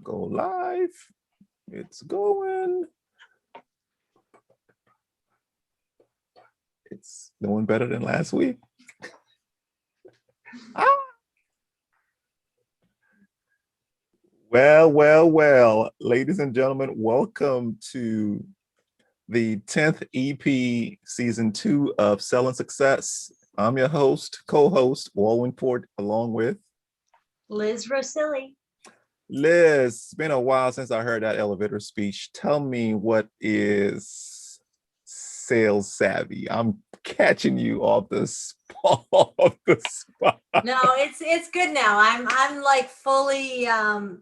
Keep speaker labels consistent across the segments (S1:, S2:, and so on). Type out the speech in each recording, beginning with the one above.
S1: Go live. It's going. It's doing better than last week. Ah. Well, ladies and gentlemen, welcome to the 10th EP season 2 of Selling Success. I'm your host, co-host, Wulwyn Porte, along with
S2: Liz Rossilli.
S1: Liz. It's been a while since I heard that elevator speech. Tell me, what is sales savvy? I'm catching you off the spot.
S2: No, it's good now. I'm like fully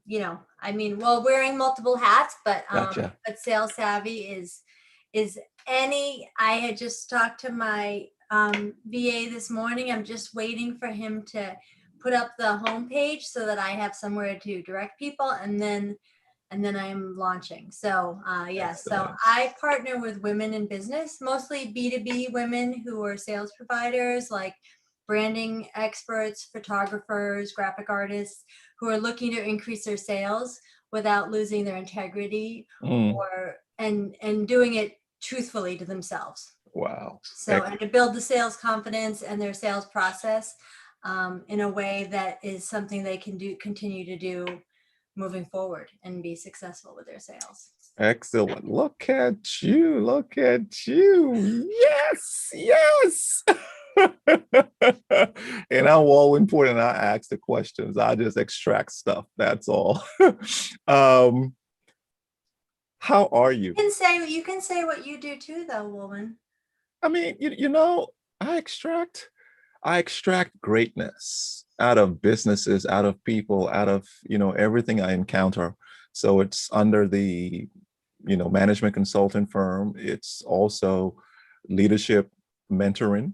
S2: wearing multiple hats, but
S1: Gotcha.
S2: but sales savvy is I had just talked to my VA this morning. I'm just waiting for him to put up the homepage so that I have somewhere to direct people, and then I'm launching. So yes, so I partner with women in business, mostly B2B women who are sales providers, like branding experts, photographers, graphic artists, who are looking to increase their sales without losing their integrity and doing it truthfully to themselves.
S1: Wow.
S2: So, and to build the sales confidence and their sales process in a way that is something they can continue to do moving forward and be successful with their sales.
S1: Excellent. Look at you. Look at you. Yes. And I'm all important. I ask the questions. I just extract stuff. That's all. How are you?
S2: You can say what you do too, though, woman.
S1: I mean, I extract greatness out of businesses, out of people, out of, everything I encounter. So it's under the, management consulting firm. It's also leadership mentoring,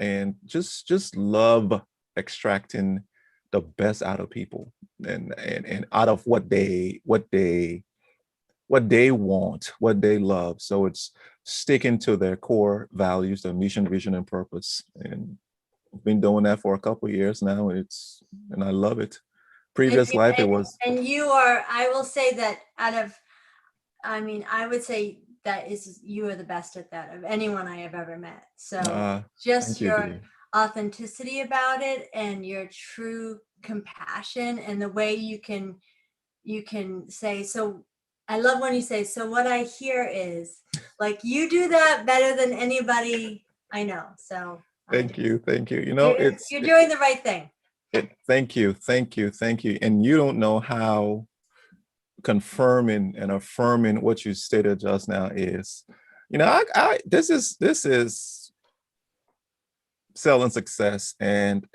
S1: and just love extracting the best out of people and out of what they want, what they love. So it's sticking to their core values, their mission, vision, and purpose. And I've been doing that for a couple of years now. And I love it. Previous life, it was.
S2: And you are, I will say that I would say you are the best at that of anyone I have ever met. So just your authenticity about it and your true compassion and the way you can say, so I love when you say, so what I hear is, like, you do that better than anybody I know. So
S1: thank you.
S2: You're doing the right thing.
S1: Thank you. And you don't know how confirming and affirming what you stated just now is. This is selling success, and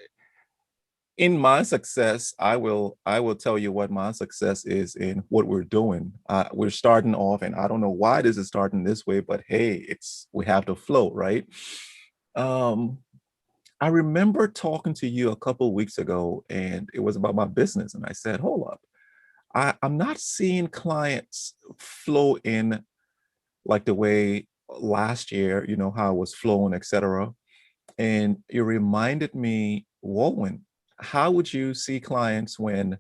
S1: in my success, I will tell you what my success is in what we're doing. We're starting off, and I don't know why this is starting this way, but hey, we have to flow, right? I remember talking to you a couple of weeks ago, and it was about my business, and I said, hold up, I'm not seeing clients flow in like the way last year, how it was flowing, etc. And it reminded me, Wulwyn, how would you see clients when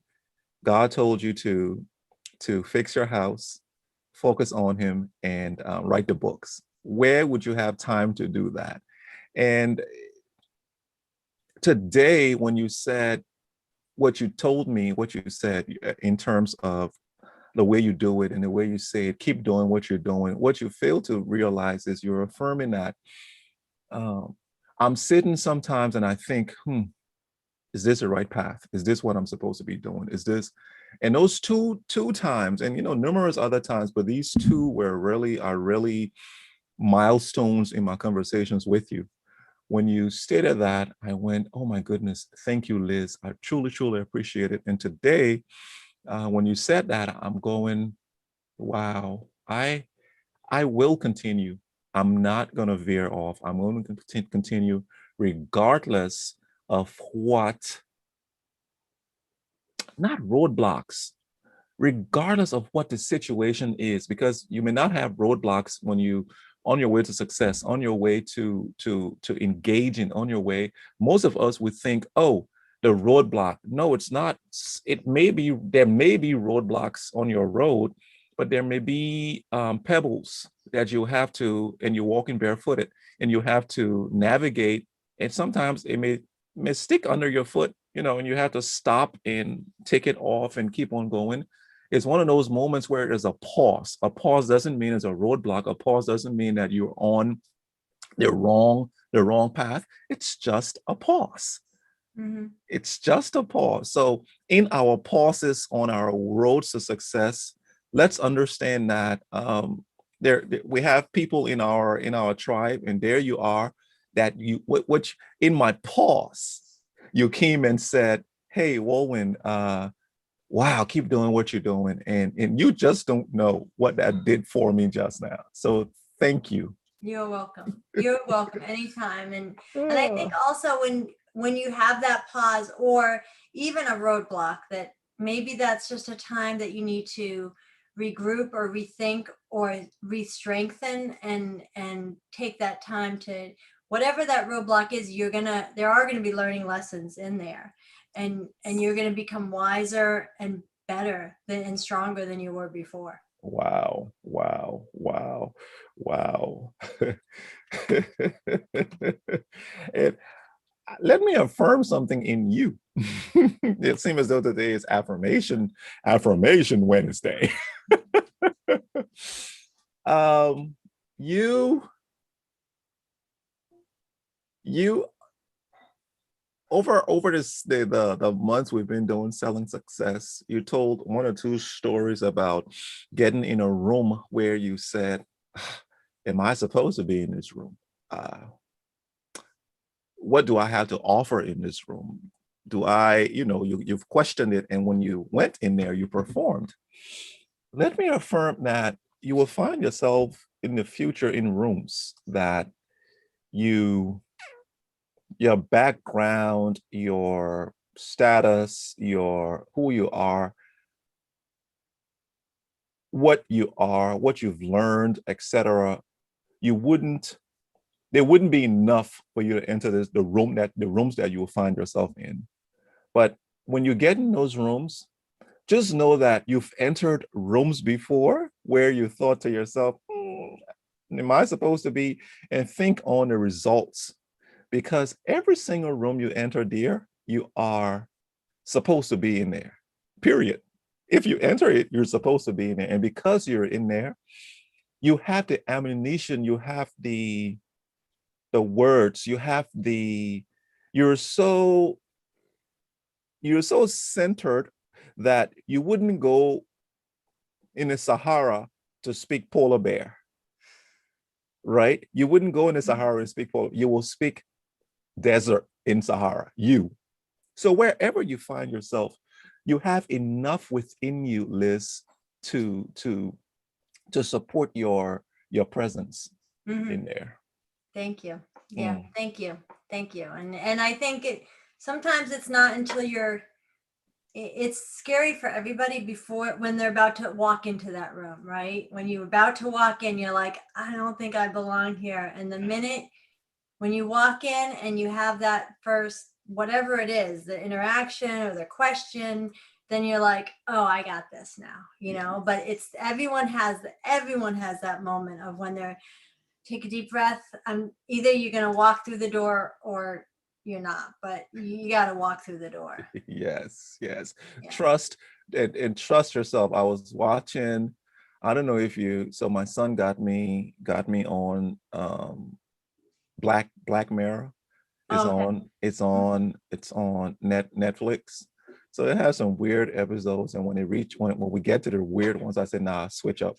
S1: God told you to fix your house, focus on him, and write the books? Where would you have time to do that? And today, when you said what you told me, what you said in terms of the way you do it and the way you say it, keep doing what you're doing. What you fail to realize is you're affirming that. I'm sitting sometimes and I think, is this the right path? Is this what I'm supposed to be doing? Is this? And those two times, and numerous other times, but these two are really milestones in my conversations with you. When you stated that, I went, oh my goodness, thank you, Liz. I truly appreciate it. And today, when you said that, I'm going, wow, I will continue. I'm not going to veer off. I'm going to continue regardless of what, not roadblocks, regardless of what the situation is, because you may not have roadblocks when you on your way to success, on your way to engaging, on your way. Most of us would think, oh, the roadblock. No, it's not. It may be, there may be roadblocks on your road, but there may be pebbles that you have to, and you're walking barefooted, and you have to navigate. And sometimes it may stick under your foot, and you have to stop and take it off and keep on going. It's one of those moments where there's a pause. A pause doesn't mean it's a roadblock. A pause doesn't mean that you're on the wrong path. It's just a pause.
S2: Mm-hmm.
S1: It's just a pause. So in our pauses on our roads to success, let's understand that there we have people in our tribe, and there you are, that which in my pause, you came and said, "Hey, Wulwyn, wow, keep doing what you're doing," and you just don't know what that did for me just now. So thank you.
S2: You're welcome. You're welcome anytime. And I think also when you have that pause or even a roadblock, that maybe that's just a time that you need to regroup or rethink or re-strengthen and take that time to, whatever that roadblock is, there are gonna be learning lessons in there, and you're gonna become wiser and better and stronger than you were before.
S1: Wow, wow, wow, wow. And let me affirm something in you. It seems as though today is affirmation Wednesday. um, you you over the months we've been doing selling success, you told one or two stories about getting in a room where you said, am I supposed to be in this room? What do I have to offer in this room? Do I, you've questioned it, and when you went in there, you performed. Let me affirm that you will find yourself in the future in rooms that your background, your status, your who you are, what you've learned, etc. There wouldn't be enough for you to enter the rooms that you will find yourself in. But when you get in those rooms, just know that you've entered rooms before where you thought to yourself, am I supposed to be? And think on the results, because every single room you enter, dear, you are supposed to be in there, period. If you enter it, you're supposed to be in there. And because you're in there, you have the ammunition, you have the words, you're so centered that you wouldn't go in the Sahara to speak polar bear, right? You wouldn't go in the Sahara and speak polar. You will speak desert in Sahara, So wherever you find yourself, you have enough within you, Liz, to support your presence in there.
S2: Thank you. Yeah, thank you. Thank you. And I think sometimes it's not until it's scary for everybody when they're about to walk into that room, right? When you're about to walk in, you're like, I don't think I belong here. And the minute when you walk in and you have that first, whatever it is, the interaction or the question, then you're like, oh, I got this now, but everyone has that moment of when they're, take a deep breath. Either you're going to walk through the door or you're not, but you got to walk through the door.
S1: Yes. Yeah.
S2: Trust
S1: and trust yourself. I was watching, I don't know if so my son got me on Black Mirror. It's on Netflix. So it has some weird episodes, and when we get to the weird ones, I said, nah, switch up.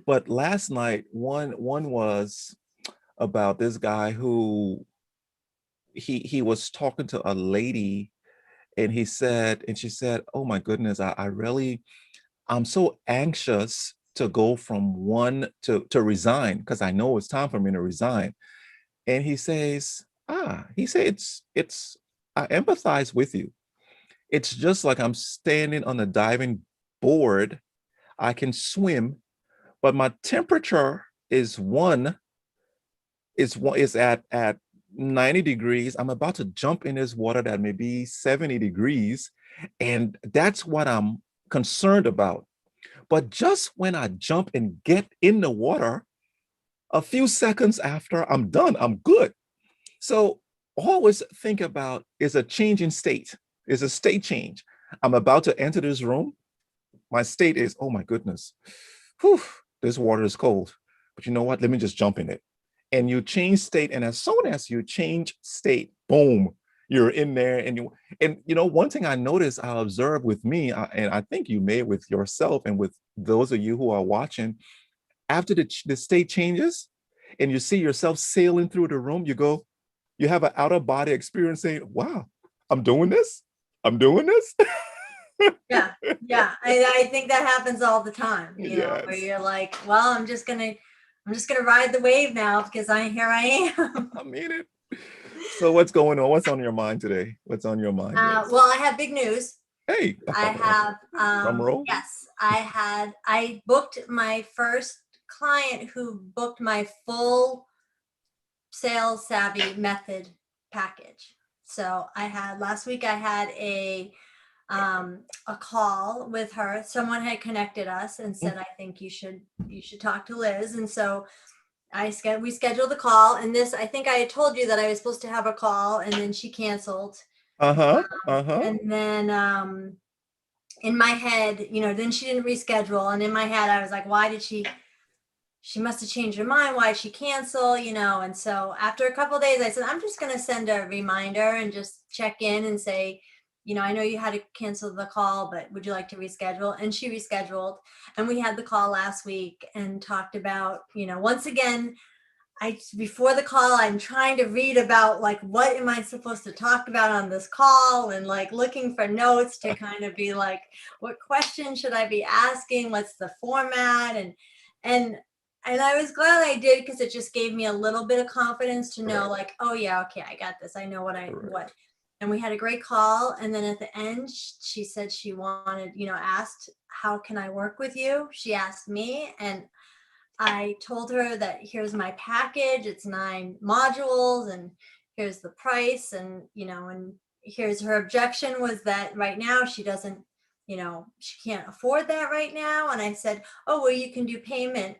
S1: But last night, one was about this guy who he was talking to a lady, and she said, oh my goodness, I'm so anxious to go from one to resign, because I know it's time for me to resign. And he says, it's I empathize with you. It's just like I'm standing on a diving board. I can swim, but my temperature is at 90 degrees. I'm about to jump in this water that may be 70 degrees. And that's what I'm concerned about. But just when I jump and get in the water, a few seconds after, I'm done, I'm good. So always think about is a change in state, is a state change. I'm about to enter this room. My state is, oh my goodness, whew, this water is cold. But you know what? Let me just jump in it. And you change state. And as soon as you change state, boom, you're in there. And you know, one thing I noticed, I observed with me, and I think you may with yourself and with those of you who are watching, after the state changes and you see yourself sailing through the room, you go, you have an outer body experience saying, wow, I'm doing this. I'm doing this.
S2: Yeah, yeah. I think that happens all the time, you know, where
S1: Yes.
S2: you're like, well, I'm just gonna ride the wave now because here I am.
S1: I mean it. So what's going on? What's on your mind today? What's on your mind, Liz?
S2: Well, I have big news.
S1: Hey,
S2: I have,
S1: drum roll.
S2: yes, I booked my first client who booked my full sales savvy method package. So last week I had a call with her. Someone had connected us and said, I think you should talk to Liz. And so we scheduled the call, and I think I had told you that I was supposed to have a call, and then she canceled.
S1: Uh-huh. Uh-huh.
S2: And then in my head, then she didn't reschedule. And in my head, I was like, why did she must have changed her mind. Why did she cancel? And so after a couple of days, I said, I'm just going to send a reminder and just check in and say, I know you had to cancel the call, but would you like to reschedule? And she rescheduled, and we had the call last week and talked about, once again, before the call, I'm trying to read about like, what am I supposed to talk about on this call, and like looking for notes to kind of be like, what question should I be asking? What's the format? And I was glad I did, because it just gave me a little bit of confidence to know, like, oh yeah, okay, I got this. I know what. And we had a great call. And then at the end, she said she wanted, asked, how can I work with you? She asked me, and I told her that here's my package. It's 9 modules, and here's the price. And, and here's her objection was that right now she doesn't, she can't afford that right now. And I said, oh, well, you can do payment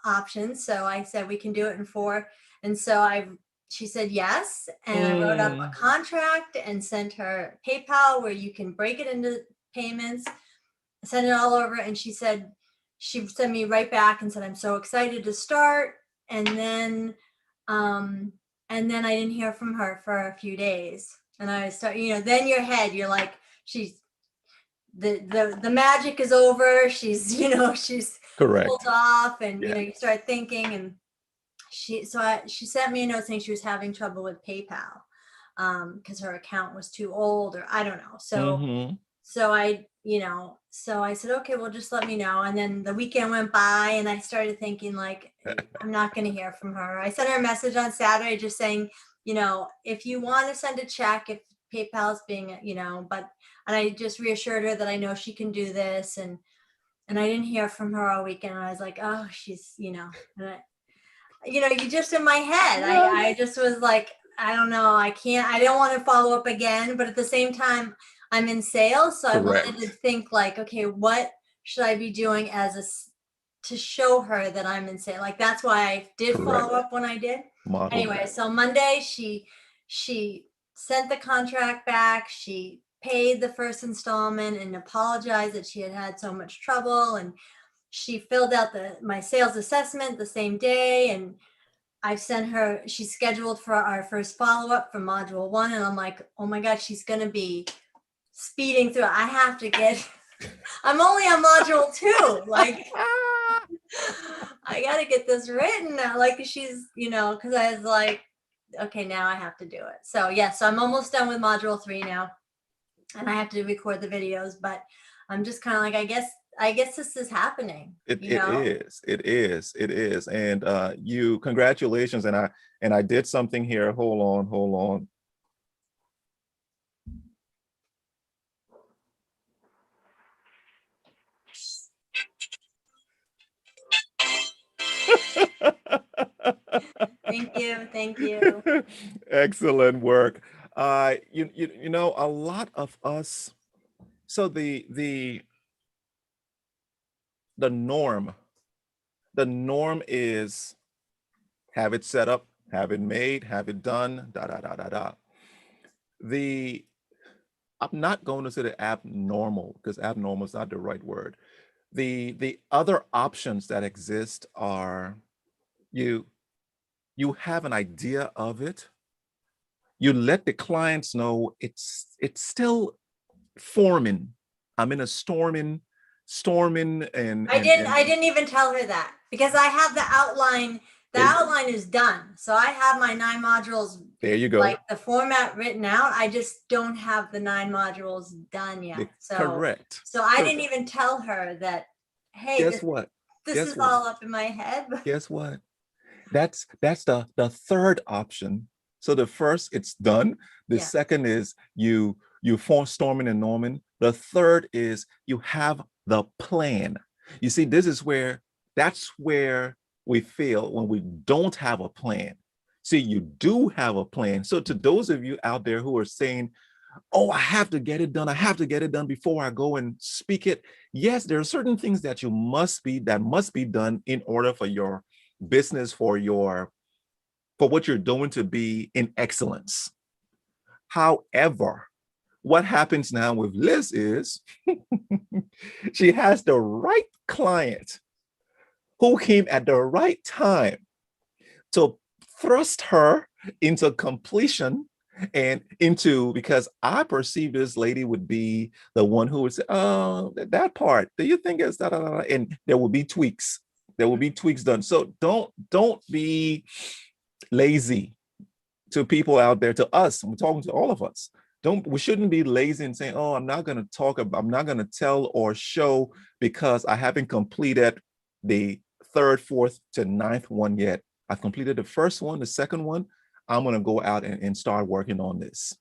S2: options. So I said, we can do it in 4. And so she said yes. And I wrote up a contract and sent her PayPal where you can break it into payments, send it all over. And she sent me right back and said, I'm so excited to start. And then I didn't hear from her for a few days. And I start, then you're like, she's the magic is over. She's, she's
S1: Correct.
S2: pulled off, and you start thinking. And she sent me a note saying she was having trouble with PayPal because her account was too old, or I don't know. So I said, okay, well, just let me know. And then the weekend went by, and I started thinking, like, I'm not going to hear from her. I sent her a message on Saturday just saying, if you want to send a check, if PayPal is being, and I just reassured her that I know she can do this. And I didn't hear from her all weekend. And I was like, oh, she's, and you just in my head, I just was like, I don't know. I don't want to follow up again, but at the same time, I'm in sales. So
S1: Correct.
S2: I wanted to think like, okay, what should I be doing to show her that I'm in sales? Like, that's why I did follow up when I did. Anyway, so Monday she sent the contract back. She paid the first installment and apologized that she had so much trouble. And she filled out my sales assessment the same day. And I sent her, she's scheduled for our first follow-up for module 1. And I'm like, oh my God, she's going to be speeding through. I have to I'm only on module 2. Like, I got to get this written now. Like, she's, because I was like, okay, now I have to do it. So so I'm almost done with module 3 now, and I have to record the videos, but I'm just kind of like, I guess this is happening.
S1: It is. And congratulations. And I did something here. Hold on.
S2: Thank you.
S1: Excellent work. You know, a lot of us, so the norm, the norm is have it set up, have it made, have it done, da da da da da. The I'm not going to say the abnormal because abnormal is not the right word. The other options that exist are you you have an idea of it, you let the clients know it's still forming. I'm in a storming
S2: I didn't even tell her that because I have the outline. The
S1: there,
S2: outline is done. So I have my 9 modules,
S1: there you go.
S2: like the format written out. I just don't have the 9 modules done yet.
S1: Correct.
S2: So I didn't even tell her that, hey,
S1: Guess what?
S2: this
S1: Guess
S2: is
S1: what?
S2: all up in my head.
S1: Guess what? That's the third option. So the first, it's done. The
S2: Yeah.
S1: second is you form storming and norming. The third is you have the plan. You see, that's where we fail when we don't have a plan. See, you do have a plan. So to those of you out there who are saying, oh, I have to get it done. I have to get it done before I go and speak it. Yes, there are certain things that must be done in order for your business, for what you're doing to be in excellence. However, what happens now with Liz is she has the right client who came at the right time to thrust her into completion and into, because I perceive this lady would be the one who would say, oh, that part, do you think it's da, da, da, and there will be tweaks. There will be tweaks done. So don't be lazy. To people out there, to us, we're talking to all of us. We shouldn't be lazy and saying, oh, I'm not going to tell or show because I haven't completed the third, fourth to ninth one yet. I've completed the first one, the second one. I'm going to go out and start working on this.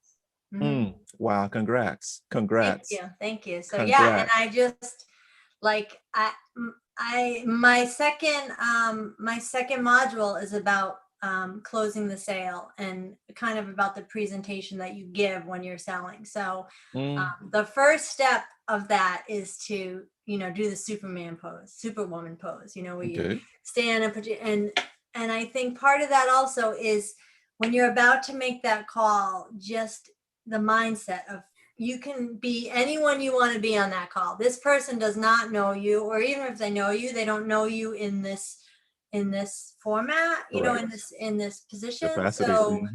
S1: Wow. Congrats.
S2: Thank you. So
S1: Congrats.
S2: yeah, and I just like my second module is about closing the sale and kind of about the presentation that you give when you're selling. So the first step of that is to, do the Superman pose, Superwoman pose, where you stand and put you, and I think part of that also is when you're about to make that call, just the mindset of, you can be anyone you want to be on that call. This person does not know you, or even if they know you, they don't know you in this format, in this position.
S1: Capacity.
S2: So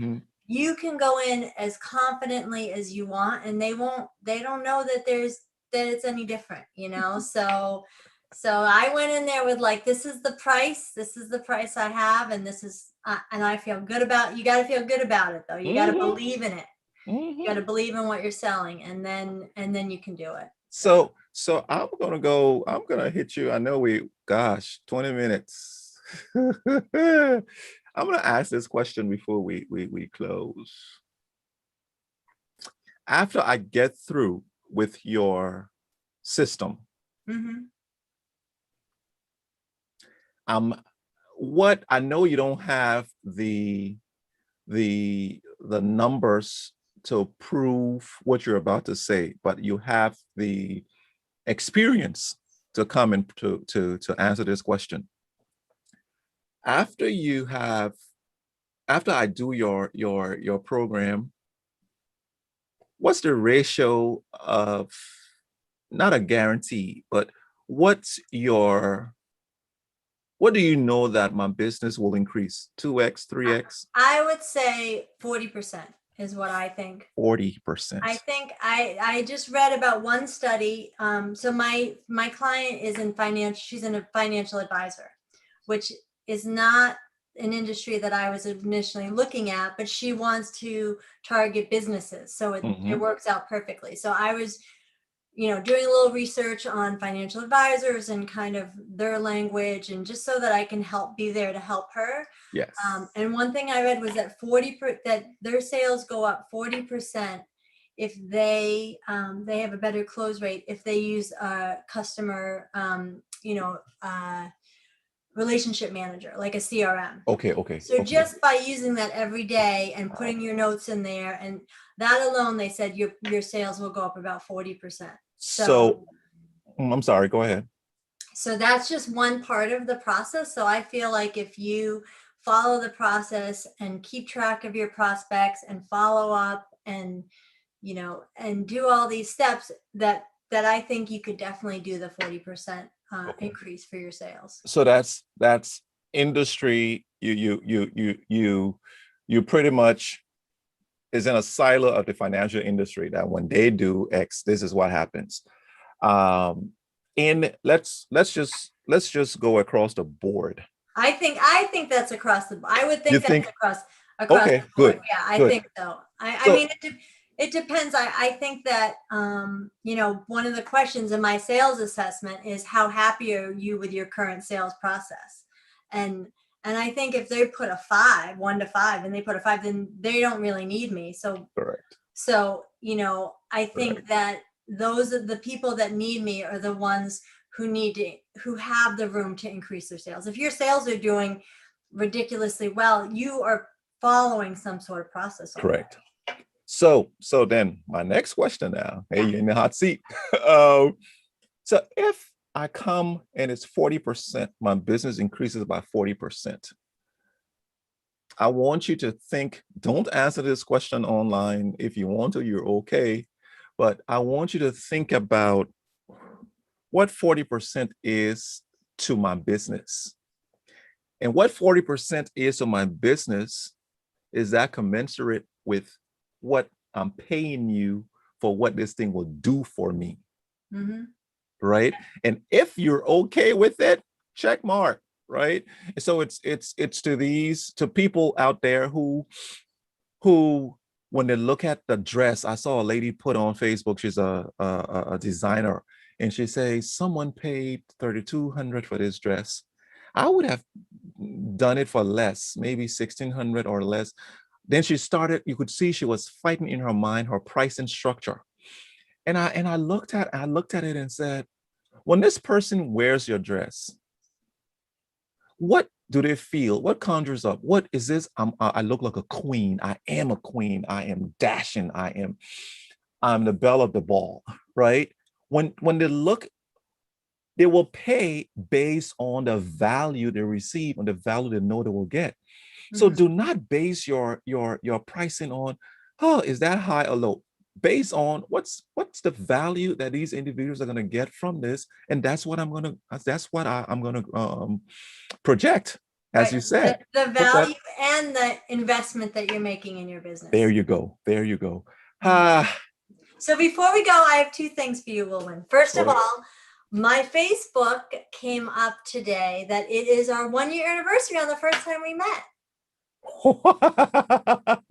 S2: you can go in as confidently as you want, and they don't know that it's any different, so I went in there with like, this is the price I have, and this is and I feel good about. You got to feel good about it, though. You got to believe in it. You got to believe in what you're selling, and then you can do it.
S1: So I'm gonna hit you. I know 20 minutes. I'm gonna ask this question before we close. After I get through with your system, what I know, you don't have the numbers to prove what you're about to say, but you have the experience to come and to answer this question. After I do your program, what's the ratio of, not a guarantee, but what do you know that my business will increase? 2x, 3x?
S2: I would say 40% is what I think.
S1: 40%.
S2: I think I just read about one study. So my client is she's a financial advisor, which is not an industry that I was initially looking at, but she wants to target businesses. So it works out perfectly. So I was, doing a little research on financial advisors and kind of their language, and just so that I can be there to help her.
S1: Yes.
S2: And one thing I read was that that their sales go up 40% if they have a better close rate if they use a customer, relationship manager, like a CRM.
S1: Okay.
S2: So just by using that every day and putting your notes in there, and that alone, they said your sales will go up about 40%.
S1: So I'm sorry, go ahead.
S2: So that's just one part of the process. So I feel like if you follow the process and keep track of your prospects and follow up and, and do all these steps, that I think you could definitely do the 40% increase for your sales.
S1: So that's industry. You pretty much is in a silo of the financial industry that when they do X, this is what happens. And let's just go across the board.
S2: I think that's across the. I would think that's across
S1: okay,
S2: the board.
S1: good.
S2: Yeah, I
S1: good.
S2: think so. I mean, it depends. I think that one of the questions in my sales assessment is how happy are you with your current sales process, and I think if they put a 1 to 5, and they put a 5, then they don't really need me. So
S1: correct.
S2: So I think that those are the people that need me are the ones who have the room to increase their sales. If your sales are doing ridiculously well, you are following some sort of process.
S1: Correct. So then my next question now, hey, you're in the hot seat. So if I come and it's 40%, my business increases by 40%. I want you to think, don't answer this question online. If you want to, you're okay. But I want you to think about what 40% is to my business. And what 40% is to my business, is that commensurate with what I'm paying you for what this thing will do for me? Mm-hmm. Right? And if you're okay with it, check mark, right? And so it's to people out there who when they look at the dress, I saw a lady put on Facebook, she's a designer, and she says someone paid $3,200 for this dress. I would have done it for less, maybe $1,600 or less. Then she started, you could see she was fighting in her mind her pricing structure. And I looked at it and said, when this person wears your dress, what do they feel? What conjures up? What is this? I look like a queen. I am a queen. I am dashing. I'm the belle of the ball, right? When they look, they will pay based on the value they receive, on the value they know they will get. Mm-hmm. So do not base your pricing on, oh, is that high or low? Based on what's the value that these individuals are going to get from this, and that's what I'm going to project, as right. You said,
S2: the value and the investment that you're making in your business.
S1: There you go.
S2: So before we go, I have 2 things for you, Wulwyn. First of all, my Facebook came up today that it is our 1-year anniversary on the first time we met.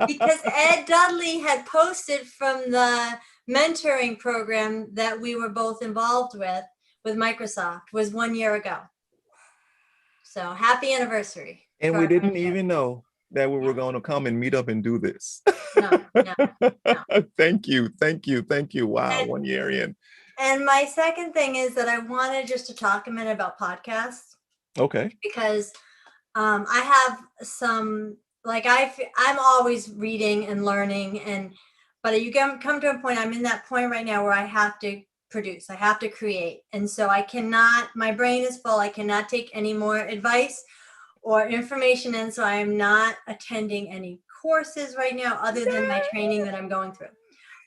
S2: Because Ed Dudley had posted from the mentoring program that we were both involved with Microsoft, was 1 year ago. So happy anniversary.
S1: And we didn't even know that we were going to come and meet up and do this.
S2: No.
S1: Thank you. Wow, 1 year in.
S2: And my second thing is that I wanted just to talk a minute about podcasts.
S1: Okay.
S2: Because I have some, I'm always reading and learning, but you come to a point, I'm in that point right now where I have to produce, I have to create. And so my brain is full. I cannot take any more advice or information in. So I am not attending any courses right now other than my training that I'm going through.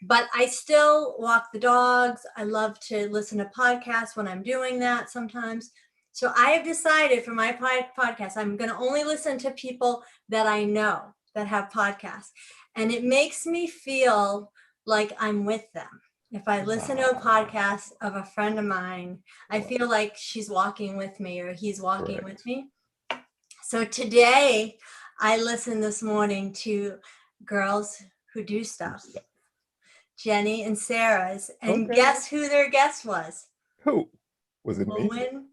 S2: But I still walk the dogs. I love to listen to podcasts when I'm doing that sometimes. So I have decided for my podcast, I'm going to only listen to people that I know that have podcasts. And it makes me feel like I'm with them. If I listen to a podcast of a friend of mine, I feel like she's walking with me or he's walking with me. So today I listened this morning to Girls Who Do Stuff, Jenny and Sarah's, and guess who their guest was?
S1: Who? Was it me?
S2: Wulwyn.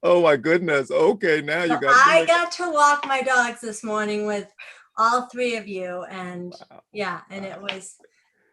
S1: Oh my goodness. Okay, now you got.
S2: I got to walk my dogs this morning with all 3 of you, and and it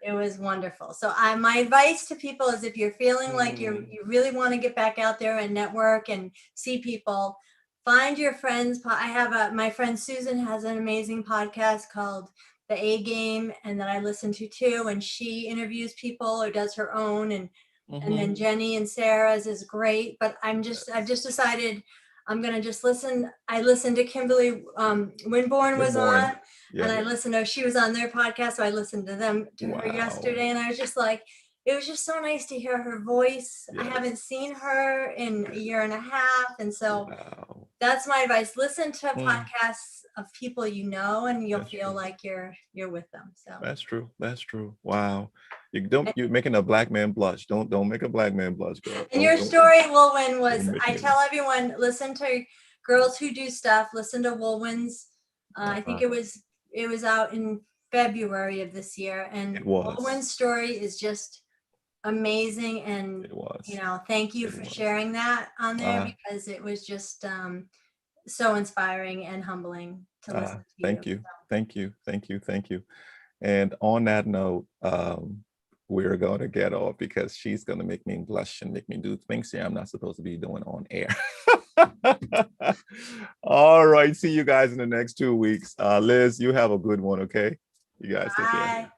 S2: It was wonderful. So my advice to people is, if you're feeling like you really want to get back out there and network and see people, find your friends. I have my friend Susan has an amazing podcast called The A Game, and that I listen to too. And she interviews people or does her own. And then Jenny and Sarah's is great. But I've just decided I'm going to just listen. I listened to Kimberly Winborn was on, and I listened to, she was on their podcast. So I listened to them, to her yesterday. And I was just like, it was just so nice to hear her voice. I haven't seen her in a year and a half. And so that's my advice. Listen to podcasts of people you know, and you'll feel like you're with them. So
S1: that's true. That's true. Wow. You're making a black man blush. Don't make a black man blush, girl.
S2: And your story, Wulwyn, was, I tell everyone, listen to Girls Who Do Stuff. Listen to Wulwyn's. I think it was out in February of this year, and Wulwyn's story is just amazing. And thank you for sharing that on there, because it was just so inspiring and humbling to listen to.
S1: Thank you. And on that note, we're going to get off, because she's going to make me blush and make me do things here I'm not supposed to be doing on air. All right. See you guys in the next 2 weeks. Liz, you have a good one. Okay. You guys take care.